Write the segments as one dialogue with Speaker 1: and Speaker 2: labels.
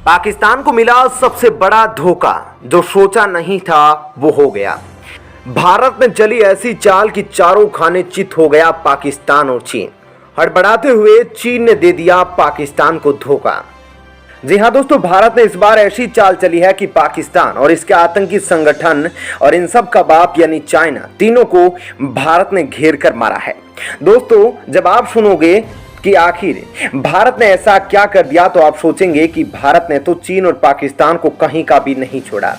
Speaker 1: पाकिस्तान को मिला सबसे बड़ा धोखा, जो सोचा नहीं था वो हो गया। भारत में चली ऐसी चाल कि चारों खाने चित हो गया पाकिस्तान और चीन। हड़बड़ाते हुए चीन ने दे दिया पाकिस्तान को धोखा। जी हां दोस्तों, भारत ने इस बार ऐसी चाल चली है कि पाकिस्तान और इसके आतंकी संगठन और इन सब का बाप यानी चाइना, तीनों को भारत ने घेर कर मारा है। दोस्तों, जब आप सुनोगे कि आखिर भारत ने ऐसा क्या कर दिया, तो आप सोचेंगे कि भारत ने तो चीन और पाकिस्तान को कहीं का भी नहीं छोड़ा।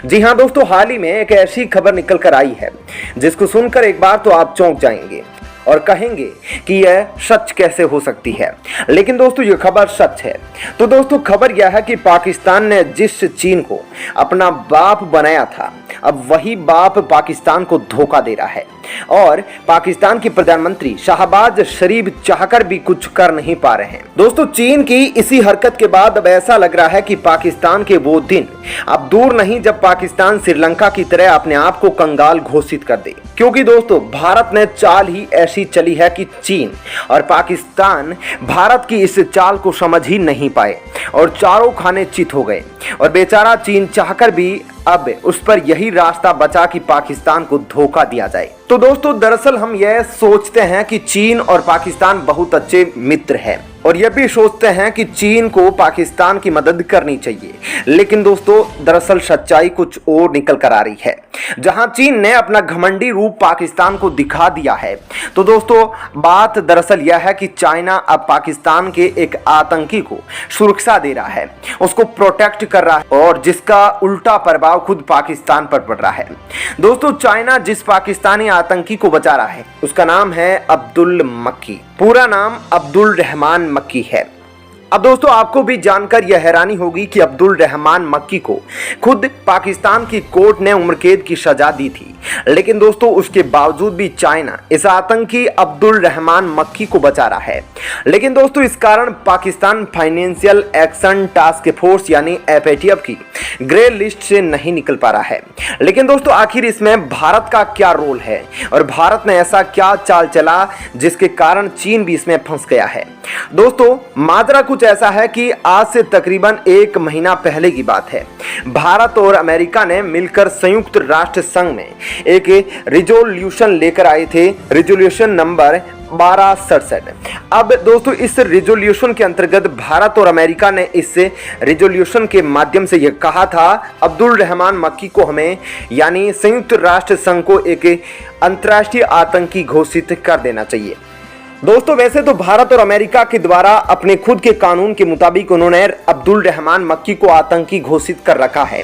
Speaker 1: जी हां दोस्तों, हाल ही में एक ऐसी खबर निकल कर आई है जिसको सुनकर एक बार तो आप चौंक जाएंगे और कहेंगे कि यह सच कैसे हो सकती है। लेकिन दोस्तों, यह खबर सच है। तो दोस्तों, खबर यह है कि पाकिस्तान ने जिस चीन को अपना बाप बनाया था, अब वही बाप पाकिस्तान को धोखा दे रहा है और पाकिस्तान की प्रधानमंत्री शहबाज शरीफ चाहकर भी कुछ कर नहीं पा रहे हैं। दोस्तों, चीन की इसी हरकत के बाद अब ऐसा लग रहा है कि पाकिस्तान के वो दिन अब दूर नहीं जब पाकिस्तान श्रीलंका की तरह अपने आप को कंगाल घोषित कर दे। क्योंकि दोस्तों, भारत ने चाल ही ऐसी चली है कि चीन और पाकिस्तान भारत की इस चाल को समझ ही नहीं पाए और चारों खाने चित हो गए और बेचारा चीन चाहकर भी अब उस पर यही रास्ता बचा कि पाकिस्तान को धोखा दिया जाए। तो दोस्तों, दरअसल हम यह सोचते हैं कि चीन और पाकिस्तान बहुत अच्छे मित्र हैं और यह भी सोचते हैं कि चीन को पाकिस्तान की मदद करनी चाहिए। लेकिन दोस्तों, दरअसल सच्चाई कुछ और निकल कर आ रही है। जहां चीन ने अपना घमंडी रूप पाकिस्तान को दिखा दिया है, तो दोस्तों बात दरअसल यह है कि चाइना अब पाकिस्तान के एक आतंकी को सुरक्षा दे रहा है, उसको प्रोटेक्ट कर रहा है और जिसका उल्टा प्रभाव खुद पाकिस्तान पर पड़ रहा है। दोस्तों, चाइना जिस पाकिस्तानी आतंकी को बचा रहा है उसका नाम है अब्दुल मक्की। पूरा नाम अब्दुल रहमान मक्की है। अब दोस्तों, आपको भी जानकर यह हैरानी होगी कि अब्दुल रहमान मक्की को खुद पाकिस्तान की कोर्ट ने उम्र कैद की सजा दी थी। लेकिन दोस्तों, उसके बावजूद भी चाइना इस आतंकी अब्दुल रहमान मक्की को बचा रहा है। लेकिन दोस्तों, इस कारण Pakistan financial action task force यानी एफएटीएफ की ग्रे लिस्ट से नहीं निकल पा रहा है। लेकिन दोस्तों, आखिर इसमें भारत का क्या रोल है और भारत ने ऐसा क्या चाल चला जिसके कारण चीन भी इसमें फंस गया है। दोस्तों, माजरा कुछ ऐसा है कि आज से तकरीबन 1 महीना पहले की बात है। भारत और अमेरिका ने मिलकर संयुक्त राष्ट्र संघ में एक रिजोल्यूशन लेकर आए थे, रिजोल्यूशन नंबर 1267। अब दोस्तों, इस रिजोल्यूशन के अंतर्गत भारत और अमेरिका ने इस रिजोल्यूशन के माध्यम से यह कहा था अब्दुल रहमान मक्की को हमें यानी संयुक्त राष्ट्र संघ को एक अंतर्राष्ट्रीय आतंकी घोषित कर देना चाहिए। दोस्तों, वैसे तो भारत और अमेरिका के द्वारा अपने खुद के कानून के मुताबिक उन्होंने अब्दुल रहमान मक्की को आतंकी घोषित कर रखा है,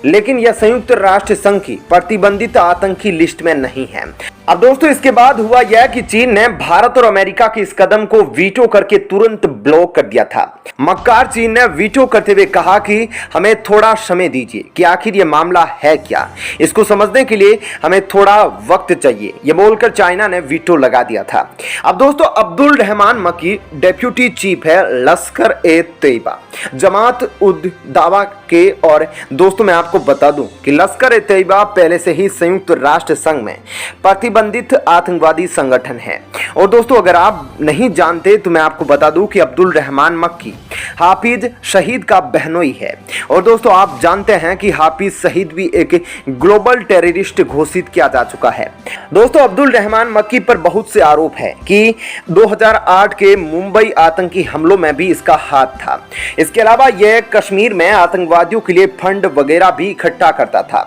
Speaker 1: लेकिन यह संयुक्त राष्ट्र संघ की प्रतिबंधित आतंकी लिस्ट में नहीं है। अब दोस्तों, इसके बाद हुआ यह कि चीन ने भारत और अमेरिका के इस कदम को वीटो करके तुरंत ब्लॉक कर दिया था। मक्कार चीन ने वीटो करते हुए कहा कि हमें थोड़ा समय दीजिए कि आखिर यह मामला है क्या, इसको समझने के लिए हमें थोड़ा वक्त चाहिए, यह बोलकर चाइना ने वीटो लगा दिया था। अब दोस्तों, अब्दुल रहमान मक्की डेप्यूटी चीफ है लश्कर ए तैयबा जमात उद दावा के। और दोस्तों, मैं आपको बता दूं कि लश्कर ए तैयबा पहले से ही संयुक्त राष्ट्र संघ में प्रतिबंधित आतंकवादी संगठन है। और दोस्तों, अगर आप नहीं जानते तो मैं आपको बता दूं कि अब्दुल रहमान मक्की हाफिज शहीद का बहनोई है। और दोस्तों, आप जानते हैं कि हाफिज शहीद भी एक ग्लोबल टेररिस्ट घोषित किया जा चुका है। दोस्तों, अब्दुल रहमान मक्की पर बहुत से आरोप है कि 2008 के मुंबई आतंकी हमलों में भी इसका हाथ था। इसके अलावा यह कश्मीर में आतंकवादियों के लिए फंड वगैरह भी इकट्ठा करता था।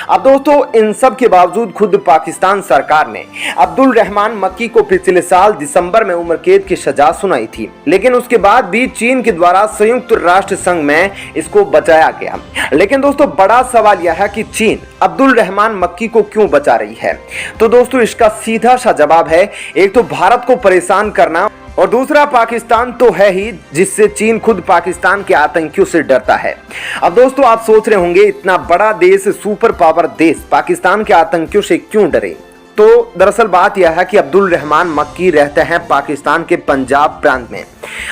Speaker 1: अब दोस्तों, इन सब के बावजूद खुद पाकिस्तान सरकार ने अब्दुल रहमान मक्की को पिछले साल दिसंबर में उम्र कैद की सजा सुनाई थी। लेकिन उसके बाद भी चीन के द्वारा संयुक्त राष्ट्र संघ में इसको बचाया गया। लेकिन दोस्तों, बड़ा सवाल यह है कि चीन अब्दुल रहमान मक्की को क्यों बचा रही है। तो दोस्तों, इसका सीधा सा जवाब है, एक तो भारत को परेशान करना और दूसरा पाकिस्तान तो है ही, जिससे चीन खुद पाकिस्तान के आतंकियों से डरता है। अब दोस्तों, आप सोच रहे होंगे इतना बड़ा देश, सुपर पावर देश पाकिस्तान के आतंकियों से क्यों डरे। तो दरअसल बात यह है कि अब्दुल रहमान मक्की रहते हैं पाकिस्तान के पंजाब प्रांत में।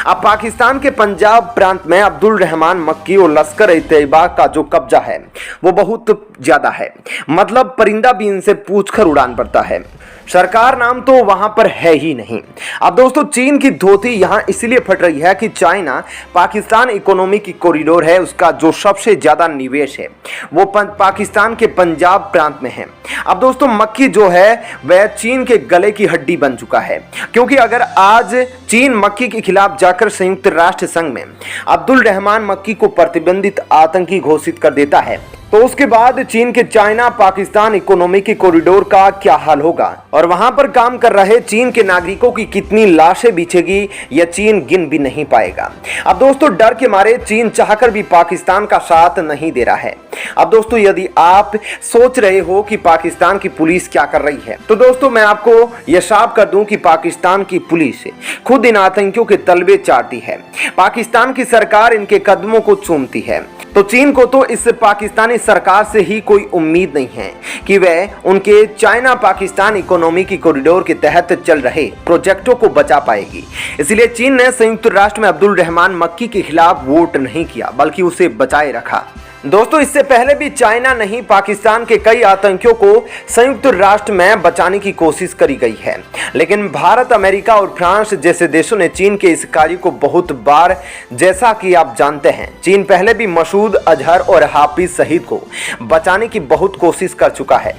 Speaker 1: अब पाकिस्तान के पंजाब प्रांत में अब्दुल रहमान मक्की और लश्कर ए तैयबा का जो कब्जा है वो बहुत ज्यादा है। मतलब परिंदा भी इनसे पूछकर उड़ान भरता है। सरकार नाम तो वहां पर है ही नहीं। अब दोस्तों चीन की धोती यहां इसलिए फट रही है कि चाइना पाकिस्तान इकोनॉमी की कॉरिडोर है, उसका जो सबसे ज्यादा निवेश है वो पाकिस्तान के पंजाब प्रांत में है। अब दोस्तों मक्की जो है वह चीन के गले की हड्डी बन चुका है, क्योंकि अगर आज चीन मक्की के खिलाफ जाकर संयुक्त राष्ट्र संघ में अब्दुल रहमान मक्की को प्रतिबंधित आतंकी घोषित कर देता है तो उसके बाद चीन के चाइना पाकिस्तान इकोनॉमी की कॉरिडोर का क्या हाल होगा और वहां पर काम कर रहे चीन के नागरिकों की कितनी लाशें बिछेगी यह चीन गिन भी नहीं पाएगा। अब दोस्तों डर के मारे चीन चाहकर भी पाकिस्तान का साथ नहीं दे रहा है। अब दोस्तों यदि आप सोच रहे हो कि पाकिस्तान की पुलिस क्या कर रही है तो दोस्तों मैं आपको यह साफ कर दूं कि पाकिस्तान की पुलिस खुद इन आतंकियों के तलबे चाटती है। पाकिस्तान की सरकार इनके कदमों को चूमती है। तो चीन को तो इस पाकिस्तानी सरकार से ही कोई उम्मीद नहीं है कि वह उनके चाइना पाकिस्तान इकोनॉमी की कॉरिडोर के तहत चल रहे प्रोजेक्टों को बचा पाएगी। इसलिए चीन ने संयुक्त राष्ट्र में अब्दुल रहमान मक्की के खिलाफ वोट नहीं किया बल्कि उसे बचाए रखा। दोस्तों इससे पहले भी चाइना नहीं पाकिस्तान के कई आतंकियों को संयुक्त राष्ट्र में बचाने की कोशिश करी गई है, लेकिन भारत, अमेरिका और फ्रांस जैसे देशों ने चीन के इस कार्य को बहुत बार, जैसा कि आप जानते हैं, चीन पहले भी मसूद अजहर और हाफिज सईद को बचाने की बहुत कोशिश कर चुका है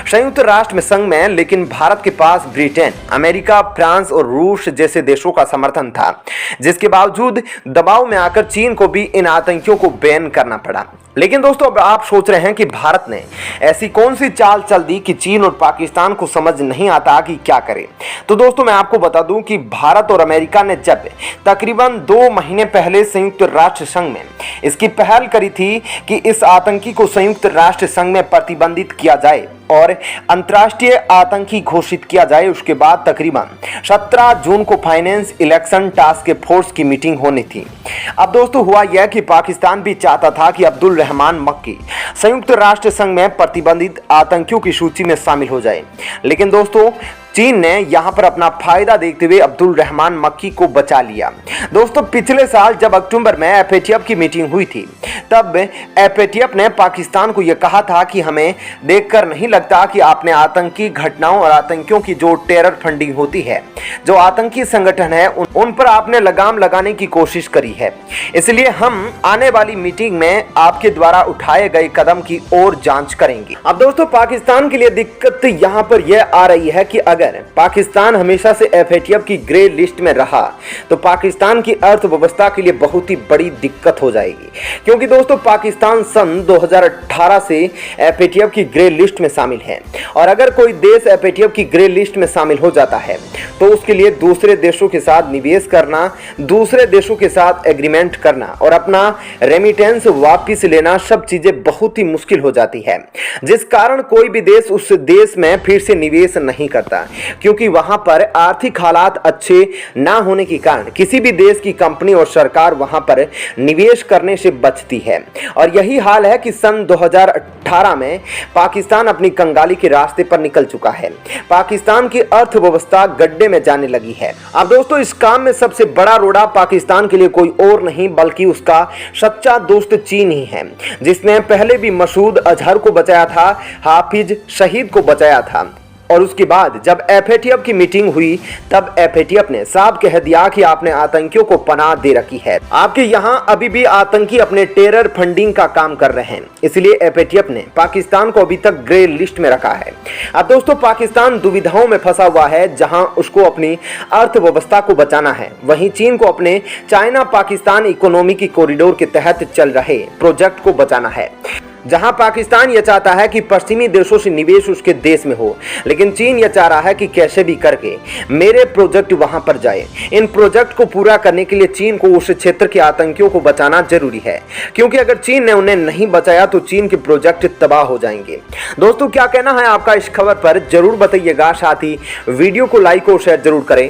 Speaker 1: संयुक्त राष्ट्र में संघ में। लेकिन भारत के पास ब्रिटेन, अमेरिका, फ्रांस और रूस जैसे देशों का समर्थन था, जिसके बावजूद दबाव में आकर चीन को भी इन आतंकियों को बैन करना पड़ा। लेकिन दोस्तों अब आप सोच रहे हैं कि भारत ने ऐसी कौन सी चाल चल दी कि चीन और पाकिस्तान को समझ नहीं आता कि क्या करे। तो दोस्तों मैं आपको बता दूं कि भारत और अमेरिका ने जब तकरीबन 2 महीने पहले संयुक्त राष्ट्र संघ में इसकी पहल करी थी कि इस आतंकी को संयुक्त राष्ट्र संघ में प्रतिबंधित किया जाए और अंतर्राष्ट्रीय आतंकी घोषित किया जाए, उसके बाद तकरीबन 17 जून को फाइनेंस इलेक्शन टास्क फोर्स की मीटिंग होनी थी। अब दोस्तों हुआ यह कि पाकिस्तान भी चाहता था कि अब्दुल रहमान मक्की संयुक्त राष्ट्र संघ में प्रतिबंधित आतंकियों की सूची में शामिल हो जाए, लेकिन दोस्तों चीन ने यहां पर अपना फायदा देखते हुए अब्दुल रहमान मक्की को बचा लिया। दोस्तों पिछले साल जब अक्टूबर में एफएटीएफ की मीटिंग हुई थी तब एफएटीएफ ने पाकिस्तान को यह कहा था कि हमें देखकर नहीं लगता कि आपने आतंकी घटनाओं और आतंकियों की जो टेरर फंडिंग होती है, जो आतंकी संगठन है, उन पर आपने लगाम लगाने की कोशिश करी है। इसलिए हम आने वाली मीटिंग में आपके द्वारा उठाए गए कदम की और जांच करेंगे। अब दोस्तों पाकिस्तान के लिए दिक्कत यहाँ पर यह आ रही है कि अगर पाकिस्तान हमेशा से एफएटीएफ की ग्रे लिस्ट में रहा तो पाकिस्तान की अर्थव्यवस्था के लिए बहुत ही बड़ी दिक्कत हो जाएगी, क्योंकि दोस्तों पाकिस्तान सन 2018 से एफएटीएफ की ग्रे लिस्ट में शामिल है और अगर कोई देश एफएटीएफ की ग्रे लिस्ट में शामिल हो जाता है तो उसके लिए दूसरे देशों के साथ निवेश करना, दूसरे देशों के साथ एग्रीमेंट करना और अपना रेमिटेंस वापस लेना, सब चीजें बहुत ही मुश्किल हो जाती है, जिस कारण कोई भी देश उस देश में फिर से निवेश नहीं करता, क्योंकि वहां पर आर्थिक हालात अच्छे ना होने के कारण किसी भी देश की कंपनी और सरकार वहां पर निवेश करने से बचती है। और यही हाल है कि सन 2018 में पाकिस्तान अपनी कंगाली के रास्ते पर निकल चुका है। पाकिस्तान की अर्थव्यवस्था गड्ढे में जाने लगी है। अब दोस्तों इस काम में सबसे बड़ा रोड़ा पाकिस्तान के लिए कोई और नहीं बल्कि उसका सच्चा दोस्त चीन ही है, जिसने पहले भी मसूद अजहर को बचाया था, हाफिज सईद को बचाया था। और उसके बाद जब एफएटीएफ की मीटिंग हुई तब एफएटीएफ ने साफ कह दिया कि आपने आतंकियों को पनाह दे रखी है, आपके यहां अभी भी आतंकी अपने टेरर फंडिंग का काम कर रहे हैं। इसलिए एफएटीएफ ने पाकिस्तान को अभी तक ग्रे लिस्ट में रखा है। अब दोस्तों पाकिस्तान दुविधाओं में फंसा हुआ है, जहां उसको अपनी अर्थव्यवस्था को बचाना है, वहीं चीन को अपने चाइना पाकिस्तान इकोनॉमी की कॉरिडोर के तहत चल रहे प्रोजेक्ट को बचाना है। जहां पाकिस्तान यह चाहता है कि पश्चिमी देशों से निवेश उसके देश में हो, लेकिन चीन यह चाह रहा है कि कैसे भी करके मेरे प्रोजेक्ट वहां पर जाए। इन प्रोजेक्ट को पूरा करने के लिए चीन को उस क्षेत्र के आतंकियों को बचाना जरूरी है, क्योंकि अगर चीन ने उन्हें नहीं बचाया तो चीन के प्रोजेक्ट तबाह हो जाएंगे। दोस्तों क्या कहना है आपका इस खबर पर जरूर बताइएगा, साथ ही वीडियो को लाइक और शेयर जरूर करें।